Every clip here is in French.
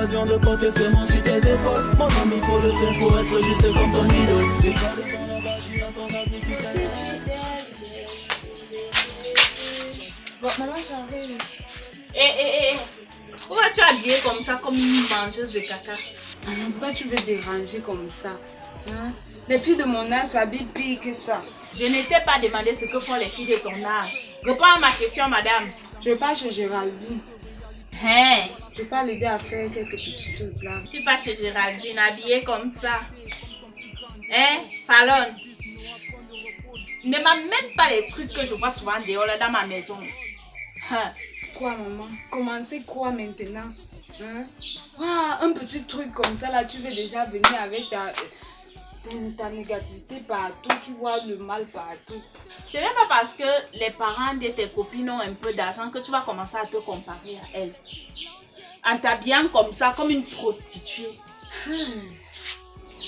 l'occasion de porter ce monde sur tes épaules. Mon ami, faut le faire pour être juste comme ton idole. L'école de ton là-bas, tu as son abri sur ta Bon, maman, j'arrive. Pourquoi tu es habillée comme ça, comme une mangeuse de caca? Maman, pourquoi tu veux déranger comme ça, hein? Les filles de mon âge s'habillent pire que ça. Je ne t'ai pas demandé ce que font les filles de ton âge. Réponds à ma question, madame. Je vais pas chez Géraldine. Hein? Je vais pas l'aider à faire quelques petits trucs là. Tu vas chez Géraldine, habillée comme ça. Hein, Fallon? Ne m'amène pas les trucs que je vois souvent dehors là, dans ma maison. Hein? Quoi, maman? Commencer quoi maintenant? Hein? Waouh, un petit truc comme ça là, tu veux déjà venir avec ta négativité partout, tu vois le mal partout. Ce n'est pas parce que les parents de tes copines ont un peu d'argent que tu vas commencer à te comparer à elles. En t'habillant comme ça, comme une prostituée.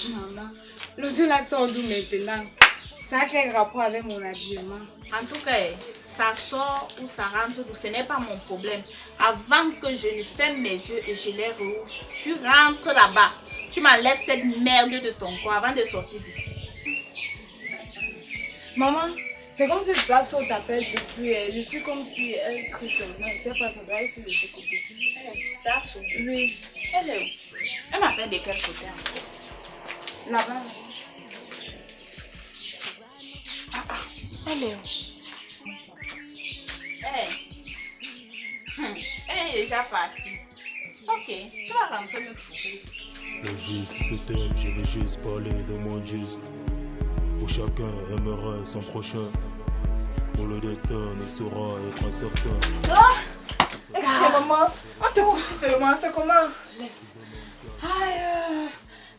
Maman, le jeu là sort d'où maintenant? Ça a quel rapport avec mon habillement? En tout cas, ça sort ou ça rentre, ce n'est pas mon problème. Avant que je ne ferme mes yeux et je les rouvre, tu rentres là-bas. Tu m'enlèves cette merde de ton corps avant de sortir d'ici. Maman, c'est comme si Dasso t'appelle depuis elle. Je suis comme si elle crie ton nom. Je sais pas, ça doit être de ce côté. Dasso? Oui. Elle est où? Elle m'appelle de quel côté encore? Là-bas. Elle est où? Elle est déjà partie. Ok, tu vas rentrer me trouver ici. Le juste, c'est elle, je veux juste parler de mon juste. Où chacun aimerait son prochain. Où le destin ne saura être incertain. Maman, on te couche seulement, c'est comment? Laisse. Aïe,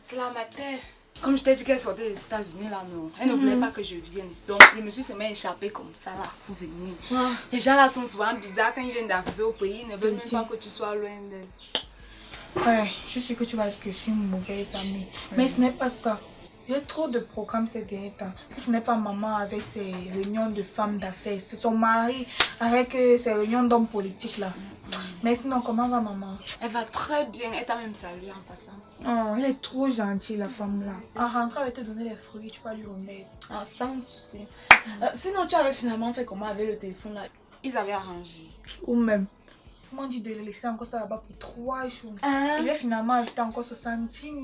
c'est la matin. Comme je t'ai dit qu'elle sortait des États-Unis là, non. Elle ne voulait pas que je vienne. Donc je me suis seulement échappée comme ça là pour venir. Les gens là sont souvent bizarres quand ils viennent d'arriver au pays. Ils ne veulent même pas que tu sois loin d'elle. Ouais, je suis que tu vas dire que je suis une mauvaise amie. Mais ce n'est pas ça. J'ai trop de programmes ces derniers temps. Si ce n'est pas maman avec ses réunions de femmes d'affaires, c'est son mari avec ses réunions d'hommes politiques là. Mais sinon, comment va maman? Elle va très bien. Elle t'a même salué en passant. Oh, elle est trop gentille la femme là. En rentrant, elle va te donner les fruits, tu vas lui remettre. Ah, sans souci. Sinon, tu avais finalement fait comment avec le téléphone là? Ils avaient arrangé. Ou même. Ils m'ont dit de les laisser encore ça là-bas pour 3 jours. Hein? Et j'ai finalement ajouté encore 70 000.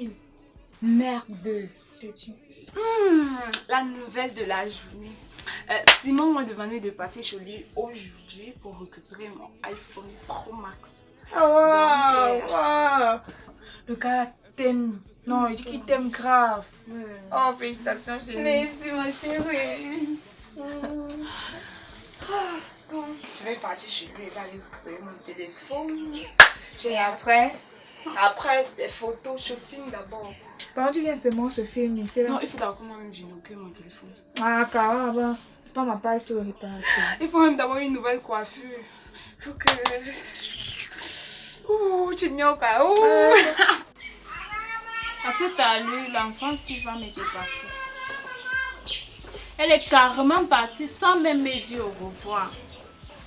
Merde. Je te dis. La nouvelle de la journée. Simon m'a demandé de passer chez lui aujourd'hui pour récupérer mon iPhone Pro Max. Ah Donc, waouh. Le gars t'aime. Non, il dit qu'il t'aime grave. Oh, félicitations chérie. Merci ma chérie. Bon, je vais partir chez lui, il va aller récupérer mon téléphone. Et après, les photos, shooting d'abord. Par contre, tu viens seulement se filmer. Non, il faut d'abord que moi-même j'inaugure mon téléphone. Ah, carrément. C'est pas ma part sur le réparation. Il faut même d'abord une nouvelle coiffure. Il faut que... Ouh, tu n'as pas. Ouh. À cette allure, l'enfant s'il va me dépasser. Elle est carrément partie sans même me dire au revoir.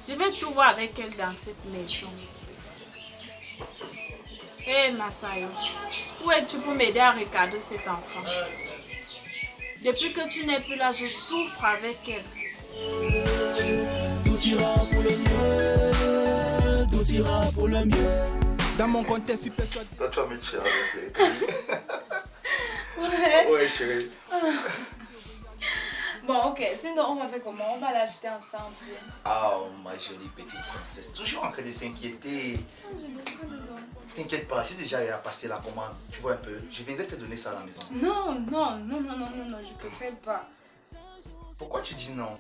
Je vais tout voir avec elle dans cette maison. Hé Massayo, où es-tu pour m'aider à regarder cet enfant? Depuis que tu n'es plus là, je souffre avec elle. Tout ira pour le mieux. Tout ira pour le mieux. Dans mon contexte, tu peux faire. Toi, tu vas me tirer avec les... Ouais, chérie. Bon, ok. Sinon, on va faire comment? On va l'acheter ensemble. Ah, ma jolie petite princesse. Toujours en train de s'inquiéter. T'inquiète pas, si déjà il a passé la commande, tu vois un peu, je viendrai te donner ça à la maison. Non, je préfère pas. Pourquoi tu dis non?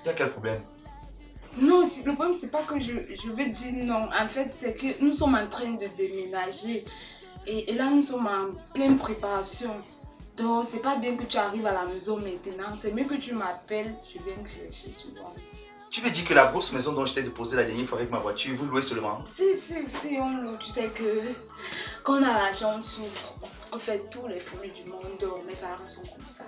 Il y a quel problème? Non, le problème c'est pas que je veux dire non. En fait, c'est que nous sommes en train de déménager. Et là, nous sommes en pleine préparation. Donc, c'est pas bien que tu arrives à la maison maintenant. C'est mieux que tu m'appelles, je viens te chercher, tu vois. Tu veux dire que la grosse maison dont je t'ai déposée la dernière fois avec ma voiture, vous louez seulement? Si, on loue. Tu sais que quand on a l'argent, on s'ouvre. On fait tous les folies du monde. Donc, mes parents sont comme ça.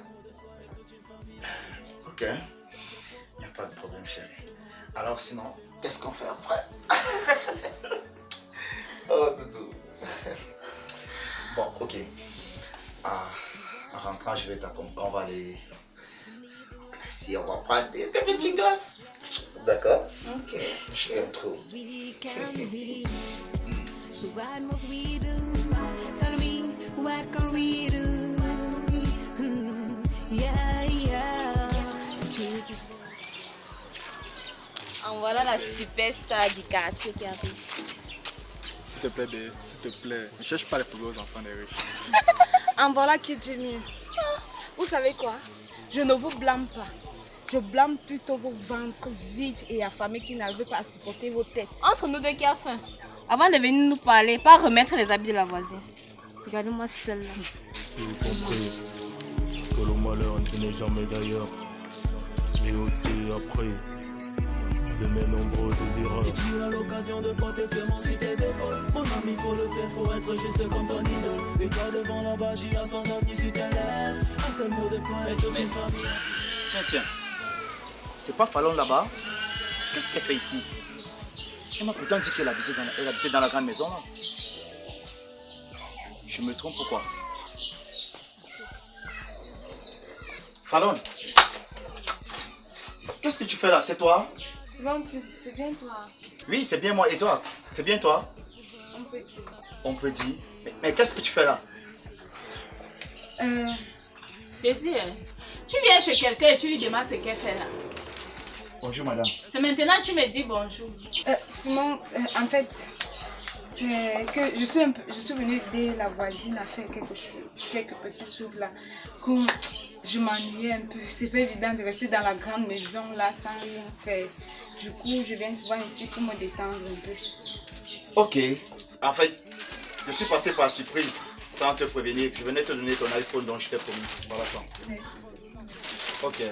Ok. Il n'y a pas de problème, chérie. Alors sinon, qu'est-ce qu'on fait après? Oh, doudou. Ok. Ah, en rentrant, je vais t'accompagner. On va aller... Si, on va prendre des petites glaces. D'accord? Ok. Je t'aime trop. We can be. So what must we do? Tell me, what can we do? Yeah, yeah. En voilà la superstar du quartier qui arrive. S'il te plaît, bé, s'il te plaît. Ne cherche pas les plus aux enfants des riches. En voilà qui dit mieux. Vous savez quoi? Je ne vous blâme pas. Je blâme plutôt vos ventres vides et affamés qui n'arrivent pas à supporter vos têtes. Entre nous deux qui a faim. Avant de venir nous parler, pas remettre les habits de la voisine. Regardez-moi celle-là. J'ai compris que le malheur ne venait jamais d'ailleurs. Et aussi après de mes nombreuses erreurs. Et tu as l'occasion de porter ce monde sur tes épaules. Mon ami, faut le faire, faut être juste comme ton idole. Et toi devant là-bas, tu as son nom qui sur tes lèvres. Un seul mot de toi et toute une famille. Tiens. C'est pas Fallon là-bas? Qu'est-ce qu'elle fait ici? Elle m'a pourtant dit qu'elle habitait dans la grande maison là. Je me trompe ou quoi? Fallon, qu'est-ce que tu fais là? C'est toi? C'est bien toi. Oui, c'est bien moi. Et toi? C'est bien toi? On peut dire. On peut dire. Mais qu'est-ce que tu fais là? J'ai dit, tu viens chez quelqu'un et tu lui demandes ce qu'elle fait là. Bonjour madame. C'est maintenant que tu me dis bonjour. Simon, en fait, c'est que je suis venue aider la voisine à faire quelques petits trucs là. Comme je m'ennuyais un peu, c'est pas évident de rester dans la grande maison là sans rien faire. Du coup, je viens souvent ici pour me détendre un peu. Ok. En fait, je suis passé par surprise sans te prévenir. Je venais te donner ton iPhone dont je t'ai promis. Voilà ça. Merci. Ok.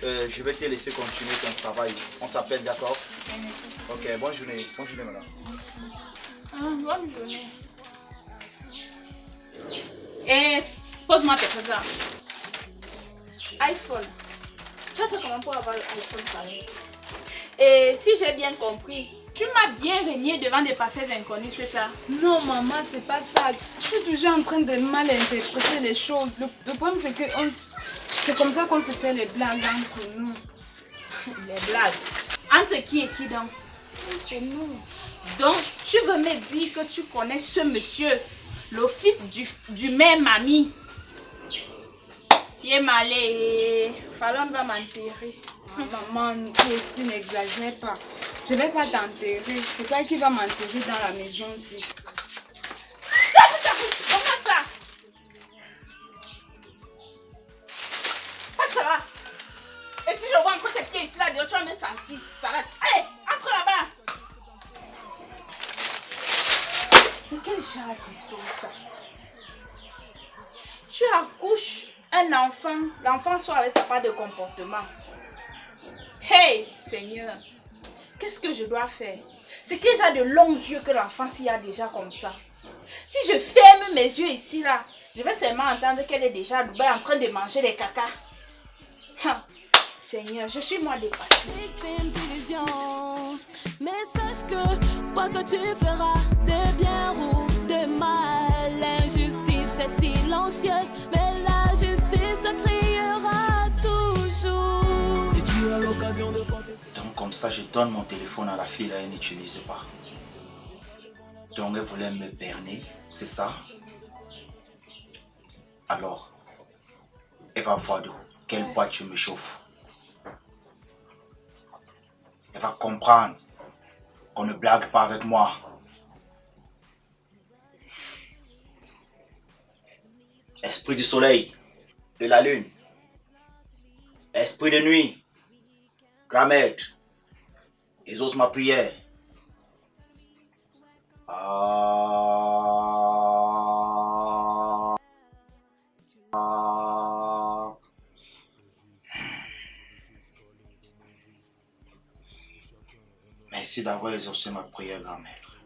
Je vais te laisser continuer ton travail. On s'appelle, d'accord? Merci. Ok, bonne journée. Bonne journée, madame. Bonne journée. Et pose-moi tes présents. iPhone. Tu as fait comment pour avoir l'iPhone pareil? Et si j'ai bien compris, tu m'as bien régné devant des parfaits inconnus, c'est ça? Non, maman, c'est pas ça. Je suis toujours en train de mal interpréter les choses. Le problème, c'est que c'est comme ça qu'on se fait les blagues entre nous. Les blagues. Entre qui et qui donc? Entre nous. Donc, tu veux me dire que tu connais ce monsieur, le fils du même ami? Il est malé. Fallon va m'enterrer. Maman, toi aussi n'exagère pas. Je vais pas t'enterrer. C'est toi qui vas m'enterrer dans la maison aussi. Comment ça? Passe là. Et si je vois encore tes pieds ici là, tu vas me sentir salade. Allez, entre là-bas. C'est quel genre d'histoire ça? Tu accouches un enfant, l'enfant soit avec sa part de comportement. Hey, Seigneur, qu'est-ce que je dois faire? C'est que j'ai de longs yeux que l'enfant s'y a déjà comme ça. Si je ferme mes yeux ici là, je vais seulement entendre qu'elle est déjà à Dubaï en train de manger des caca. Seigneur, je suis moi dépassée. Victime d'illusion. Mais sache que quoi que tu feras, de bien ou de mal, l'injustice est silencieuse, mais la justice criera toujours. Si tu as l'occasion de porter. Donc comme ça, je donne mon téléphone à la fille là, elle n'utilise pas. Donc elle voulait me berner, c'est ça? Alors, elle va voir de quelle boîte tu me chauffes. Elle va comprendre qu'on ne blague pas avec moi. Esprit du soleil, de la lune, esprit de nuit, grand maître, exauce ma prière. Merci d'avoir exaucé ma prière, grand maître.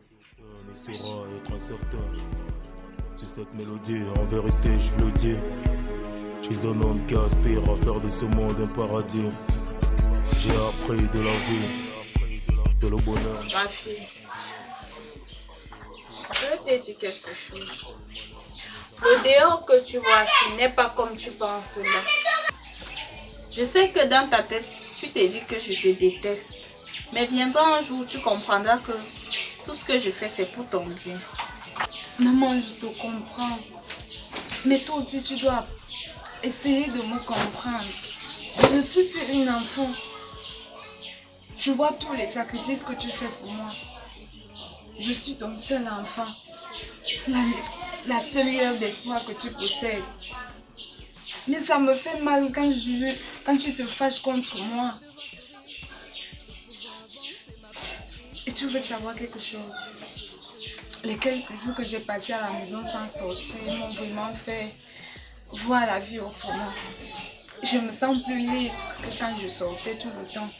Ne saura être incertain. Si cette mélodie, en vérité, je le dis. Je suis un homme qui aspire à faire de ce monde un paradis. J'ai appris de la vie, de le bonheur. Ma fille, je vais te dire quelque chose. Le dehors que tu vois, ce n'est pas comme tu penses là. Je sais que dans ta tête, tu t'es dit que je te déteste. Mais viendra un jour où tu comprendras que tout ce que je fais, c'est pour ton bien. Maman, je te comprends. Mais toi aussi, tu dois essayer de me comprendre. Je ne suis plus une enfant. Je vois tous les sacrifices que tu fais pour moi. Je suis ton seul enfant. La seule lueur d'espoir que tu possèdes. Mais ça me fait mal quand tu te fâches contre moi. Et tu veux savoir quelque chose? Les quelques jours que j'ai passés à la maison sans sortir m'ont vraiment fait voir la vie autrement. Je me sens plus libre que quand je sortais tout le temps.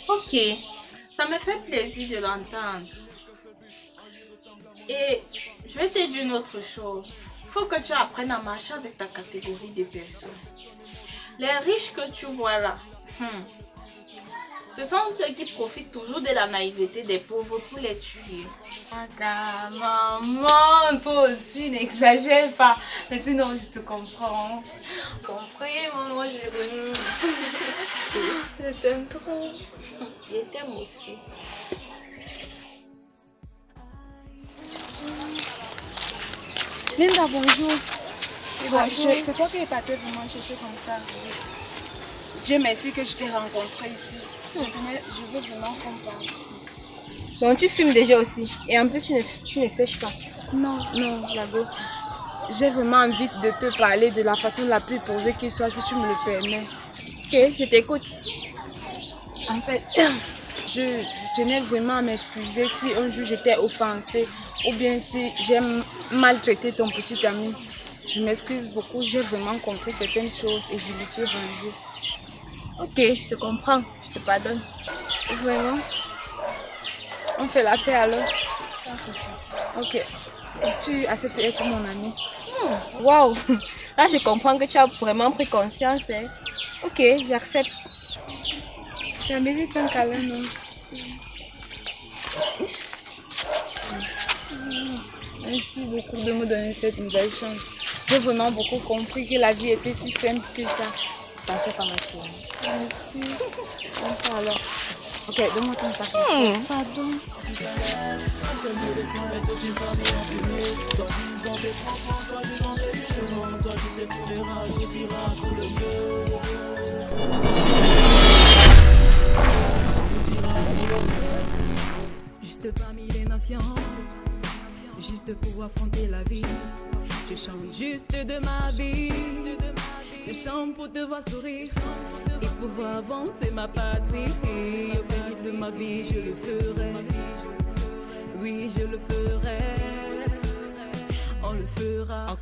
Ok, ça me fait plaisir de l'entendre. Et je vais te dire une autre chose. Il faut que tu apprennes à marcher avec ta catégorie de personnes. Les riches que tu vois là, ce sont eux qui profitent toujours de la naïveté des pauvres pour les tuer. Maman, toi aussi, n'exagère pas. Mais sinon, je te comprends. Compris, maman, Je t'aime trop. Je t'aime aussi. Linda, bonjour. C'est toi qui es partie vraiment chercher comme ça. Dieu merci que je t'ai rencontré ici. Je veux vraiment qu'on parle. Donc tu fumes déjà aussi. Et en plus tu ne sèches pas. Non, Lago. J'ai vraiment envie de te parler de la façon la plus posée qu'il soit, si tu me le permets. Ok, je t'écoute. En fait, je tenais vraiment à m'excuser si un jour j'étais offensée ou bien si j'ai maltraité ton petit ami. Je m'excuse beaucoup, j'ai vraiment compris certaines choses et je me suis rangée. Ok, je te comprends, je te pardonne. Vraiment? On fait la paix alors? Ok. Et tu acceptes d'être mon ami? Waouh! Là, je comprends que tu as vraiment pris conscience. Hein. Ok, j'accepte. Ça mérite un câlin, non? Merci beaucoup de me donner cette nouvelle chance. J'ai vraiment beaucoup compris que la vie était si simple que ça. T'en fais pas, ma chérie. Merci. Enfin alors. Ok, donne-moi ton sac. Pardon. Juste parmi les nations, juste pour affronter la vie. Je chante juste de ma vie. Je chante pour te voir sourire et pouvoir avancer ma patrie. Au péril de ma vie, je le ferai. Oui, je le ferai. On le fera.